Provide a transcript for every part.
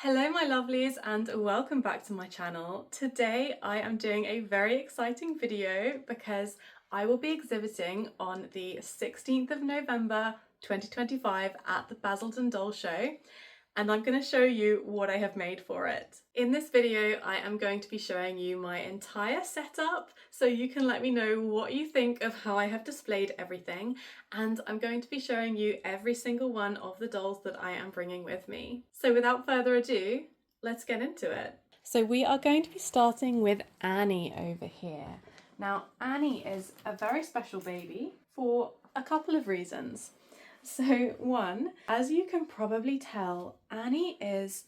Hello my lovelies and welcome back to my channel. Today I am doing a very exciting video because I will be exhibiting on the 16th of November 2025 at the Basildon Doll Show, and I'm going to show you what I have made for it. In this video I am going to be showing you my entire setup so you can let me know what you think of how I have displayed everything, and I'm going to be showing you every single one of the dolls that I am bringing with me. So without further ado, let's get into it. So we are going to be starting with Annie over here. Now Annie is a very special baby for a couple of reasons. So one, as you can probably tell, Annie is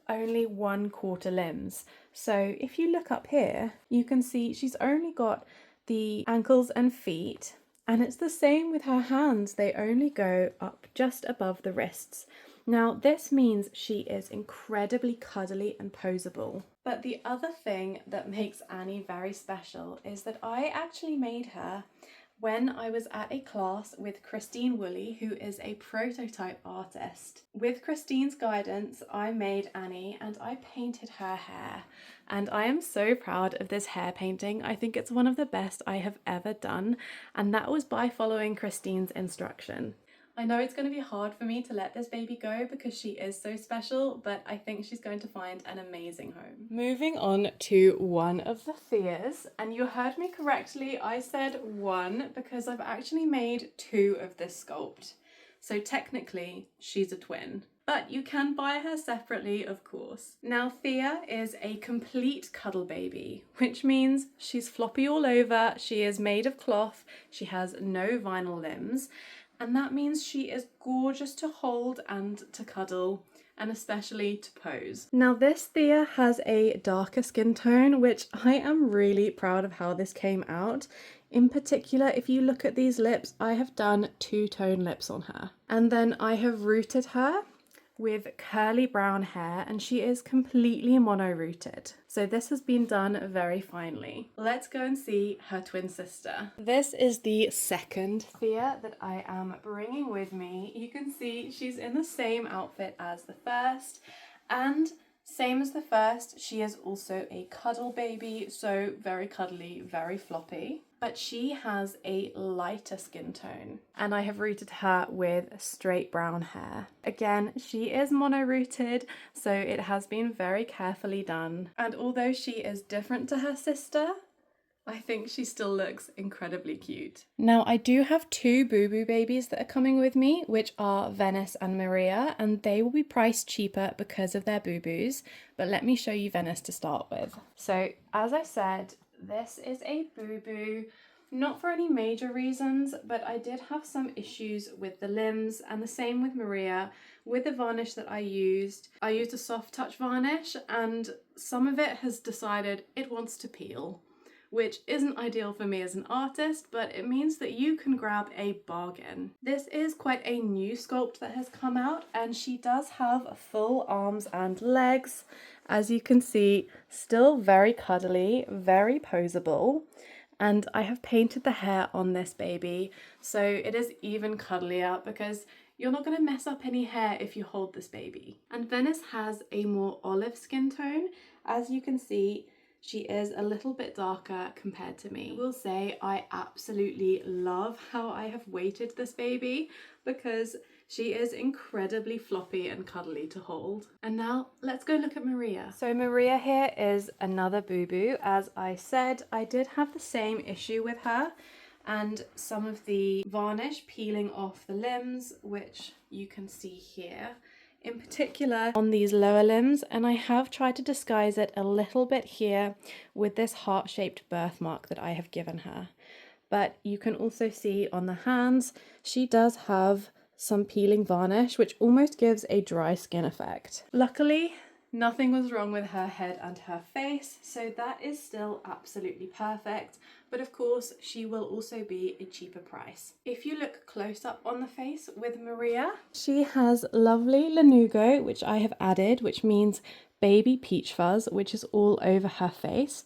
only 1/4 limbs. So if you look up here, you can see she's only got the ankles and feet, and it's the same with her hands. They only go up just above the wrists. Now this means she is incredibly cuddly and poseable. But the other thing that makes Annie very special is that I actually made her when I was at a class with Christine Woolley, who is a prototype artist. With Christine's guidance, I made Annie and I painted her hair. And I am so proud of this hair painting. I think it's one of the best I have ever done, and that was by following Christine's instruction. I know it's going to be hard for me to let this baby go because she is so special, but I think she's going to find an amazing home. Moving on to one of the Theas, and you heard me correctly, I said one because I've actually made two of this sculpt. So technically she's a twin, but you can buy her separately, of course. Now Thea is a complete cuddle baby, which means she's floppy all over, she is made of cloth, she has no vinyl limbs, and that means she is gorgeous to hold and to cuddle, and especially to pose. Now this Thea has a darker skin tone, which I am really proud of how this came out. In particular, if you look at these lips, I have done two-tone lips on her. And then I have rooted her with curly brown hair, and she is completely mono-rooted. So this has been done very finely. Let's go and see her twin sister. This is the second Thea that I am bringing with me. You can see she's in the same outfit as the first, and same as the first, she is also a cuddle baby, so very cuddly, very floppy. But she has a lighter skin tone, and I have rooted her with straight brown hair. Again, she is mono-rooted, so it has been very carefully done. And although she is different to her sister, I think she still looks incredibly cute. Now I do have two boo-boo babies that are coming with me, which are Venice and Maria, and they will be priced cheaper because of their boo-boos, but let me show you Venice to start with. So as I said, this is a boo-boo, not for any major reasons, but I did have some issues with the limbs, and the same with Maria. With the varnish that I used a soft touch varnish, and some of it has decided it wants to peel, which isn't ideal for me as an artist, but it means that you can grab a bargain. This is quite a new sculpt that has come out, and she does have full arms and legs. As you can see, still very cuddly, very poseable, and I have painted the hair on this baby, so it is even cuddlier because you're not going to mess up any hair if you hold this baby. And Venice has a more olive skin tone. As you can see, she is a little bit darker compared to me. I will say I absolutely love how I have weighted this baby because she is incredibly floppy and cuddly to hold. And now let's go look at Maria. So Maria here is another boo-boo. As I said, I did have the same issue with her and some of the varnish peeling off the limbs, which you can see here. In particular on these lower limbs, and I have tried to disguise it a little bit here with this heart-shaped birthmark that I have given her. But you can also see on the hands, she does have some peeling varnish, which almost gives a dry skin effect. Luckily, nothing was wrong with her head and her face, so that is still absolutely perfect. But of course, she will also be a cheaper price. If you look close up on the face with Maria, she has lovely lanugo, which I have added, which means baby peach fuzz, which is all over her face,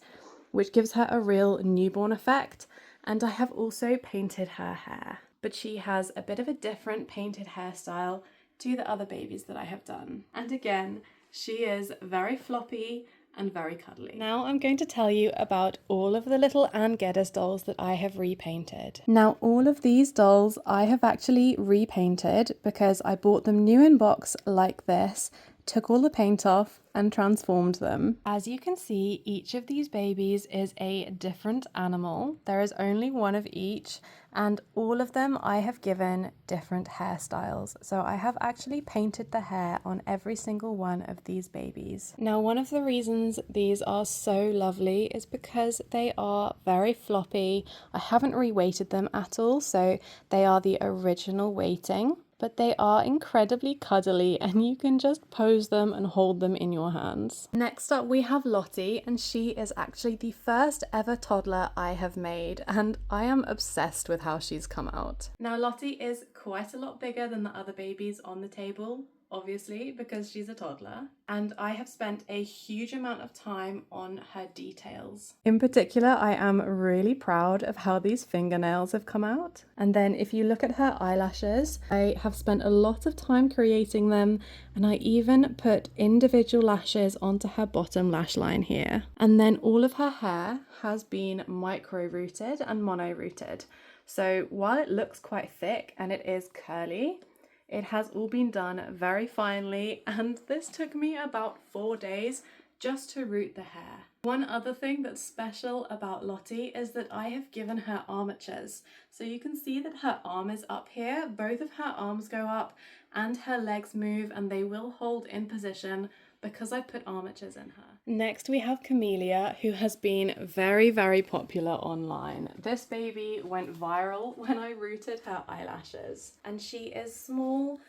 which gives her a real newborn effect. And I have also painted her hair, but she has a bit of a different painted hairstyle to the other babies that I have done. And again, She is very floppy and very cuddly. Now I'm going to tell you about all of the little Ann Geddes dolls that I have repainted. Now all of these dolls I have actually repainted because I bought them new in box like this, took all the paint off and transformed them. As you can see, each of these babies is a different animal. There is only one of each, and all of them I have given different hairstyles. So I have actually painted the hair on every single one of these babies. Now, one of the reasons these are so lovely is because they are very floppy. I haven't reweighted them at all, so they are the original weighting. But they are incredibly cuddly and you can just pose them and hold them in your hands. Next up we have Lottie, and she is actually the first ever toddler I have made, and I am obsessed with how she's come out. Now Lottie is quite a lot bigger than the other babies on the table, obviously because she's a toddler, and I have spent a huge amount of time on her details. In particular, I am really proud of how these fingernails have come out. And then if you look at her eyelashes, I have spent a lot of time creating them, and I even put individual lashes onto her bottom lash line here. And then all of her hair has been micro rooted and mono rooted. So while it looks quite thick and it is curly, it has all been done very finely, and this took me about 4 days just to root the hair. One other thing that's special about Lottie is that I have given her armatures. So you can see that her arm is up here, both of her arms go up and her legs move, and they will hold in position because I put armatures in her. Next we have Chameleia, who has been very, very popular online. This baby went viral when I rooted her eyelashes, and she is small,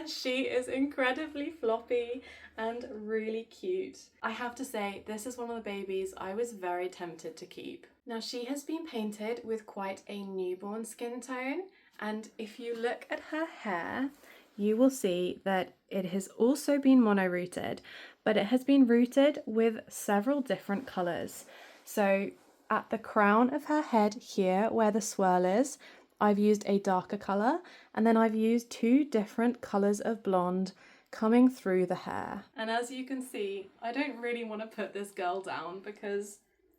she is incredibly floppy and really cute. I have to say, this is one of the babies I was very tempted to keep. Now she has been painted with quite a newborn skin tone, and if you look at her hair, you will see that it has also been mono-rooted, but it has been rooted with several different colours. So at the crown of her head here, where the swirl is, I've used a darker colour, and then I've used 2 different colours of blonde coming through the hair. And as you can see, I don't really want to put this girl down because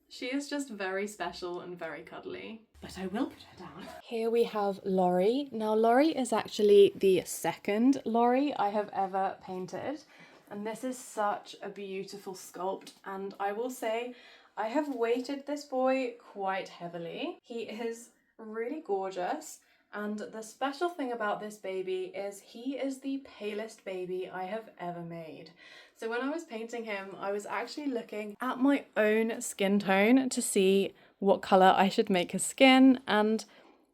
she is just very special and very cuddly. But I will put her down. Here we have Lori. Now Lori is actually the second Lori I have ever painted. And this is such a beautiful sculpt. And I will say, I have weighted this boy quite heavily. He is really gorgeous. And the special thing about this baby is he is the palest baby I have ever made. So when I was painting him, I was actually looking at my own skin tone to see what colour I should make his skin, and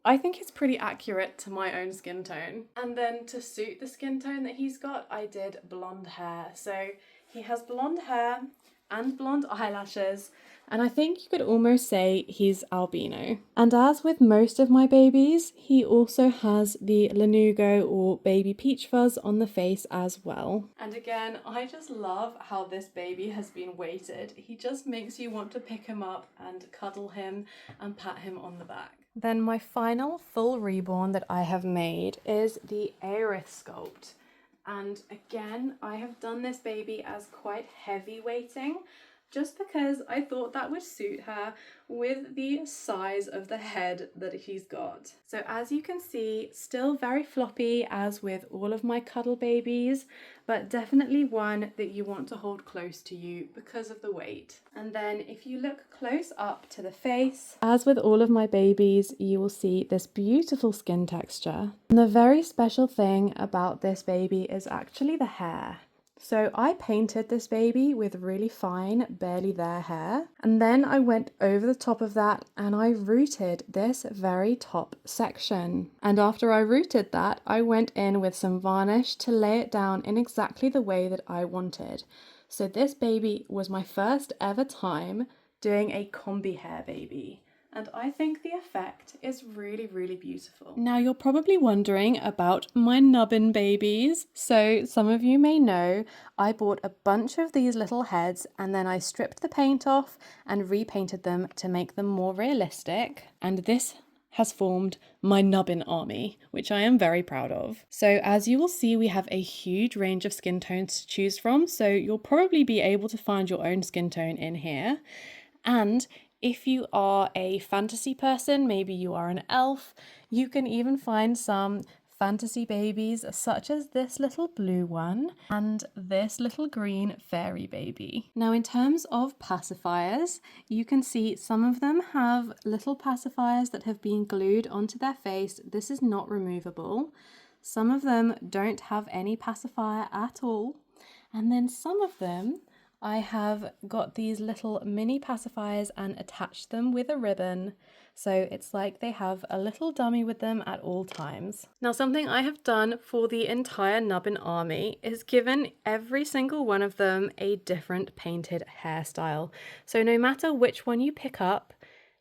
I think it's pretty accurate to my own skin tone. And then to suit the skin tone that he's got, I did blonde hair. So he has blonde hair and blonde eyelashes, and I think you could almost say he's albino. And as with most of my babies, he also has the lanugo or baby peach fuzz on the face as well. And again, I just love how this baby has been weighted. He just makes you want to pick him up and cuddle him and pat him on the back. Then my final full reborn that I have made is the Aith sculpt. And again, I have done this baby as quite heavy weighting, just because I thought that would suit her with the size of the head that he's got. So as you can see, still very floppy as with all of my cuddle babies, but definitely one that you want to hold close to you because of the weight. And then if you look close up to the face, as with all of my babies, you will see this beautiful skin texture. And the very special thing about this baby is actually the hair. So I painted this baby with really fine, barely there hair, and then I went over the top of that and I rooted this very top section. And after I rooted that, I went in with some varnish to lay it down in exactly the way that I wanted. So this baby was my first ever time doing a combi hair baby. And I think the effect is really, really beautiful. Now you're probably wondering about my nubbin babies. So some of you may know I bought a bunch of these little heads and then I stripped the paint off and repainted them to make them more realistic. And this has formed my nubbin army, which I am very proud of. So as you will see, we have a huge range of skin tones to choose from, so you'll probably be able to find your own skin tone in here. And if you are a fantasy person, maybe you are an elf, you can even find some fantasy babies such as this little blue one and this little green fairy baby. Now in terms of pacifiers, you can see some of them have little pacifiers that have been glued onto their face. This is not removable. Some of them don't have any pacifier at all. And then some of them I have got these little mini pacifiers and attached them with a ribbon. So it's like they have a little dummy with them at all times. Now something I have done for the entire nubbin army is given every single one of them a different painted hairstyle. So no matter which one you pick up,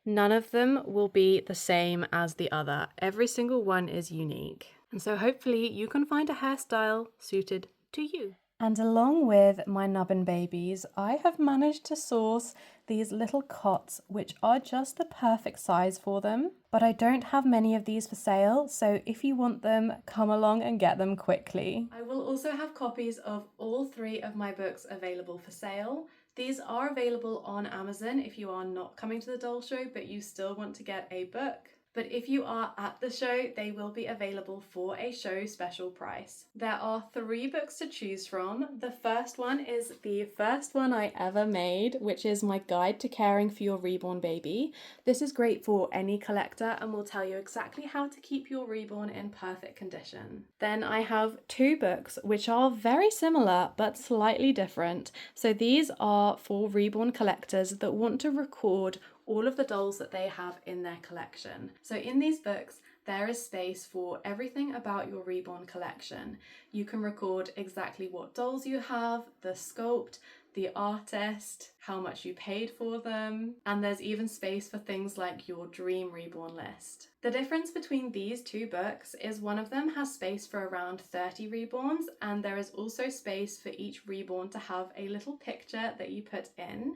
none of them will be the same as the other. Every single one is unique. And so hopefully you can find a hairstyle suited to you. And along with my nubbin babies, I have managed to source these little cots, which are just the perfect size for them. But I don't have many of these for sale, so if you want them, come along and get them quickly. I will also have copies of all 3 of my books available for sale. These are available on Amazon if you are not coming to the doll show, but you still want to get a book. But if you are at the show, they will be available for a show special price. There are 3 books to choose from. The first one is the first one I ever made, which is my guide to caring for your reborn baby. This is great for any collector and will tell you exactly how to keep your reborn in perfect condition. Then I have 2 books which are very similar but slightly different. So these are for reborn collectors that want to record all of the dolls that they have in their collection. So in these books, there is space for everything about your reborn collection. You can record exactly what dolls you have, the sculpt, the artist, how much you paid for them, and there's even space for things like your dream reborn list. The difference between these 2 books is one of them has space for around 30 reborns, and there is also space for each reborn to have a little picture that you put in,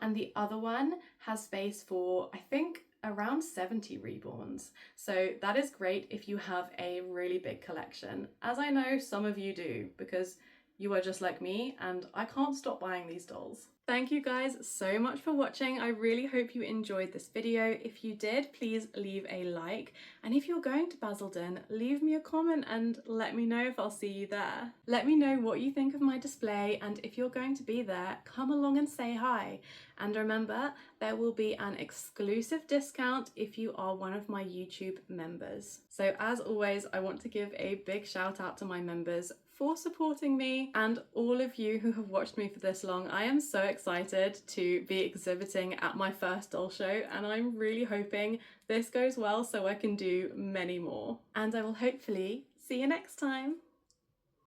and the other one has space for, I think, around 70 reborns. So that is great if you have a really big collection, as I know some of you do, because you are just like me and I can't stop buying these dolls. Thank you guys so much for watching. I really hope you enjoyed this video. If you did, please leave a like. And if you're going to Basildon, leave me a comment and let me know if I'll see you there. Let me know what you think of my display, and if you're going to be there, come along and say hi. And remember, there will be an exclusive discount if you are one of my YouTube members. So as always, I want to give a big shout out to my members for supporting me, and all of you who have watched me for this long. I am so excited to be exhibiting at my first doll show, and I'm really hoping this goes well so I can do many more. And I will hopefully see you next time.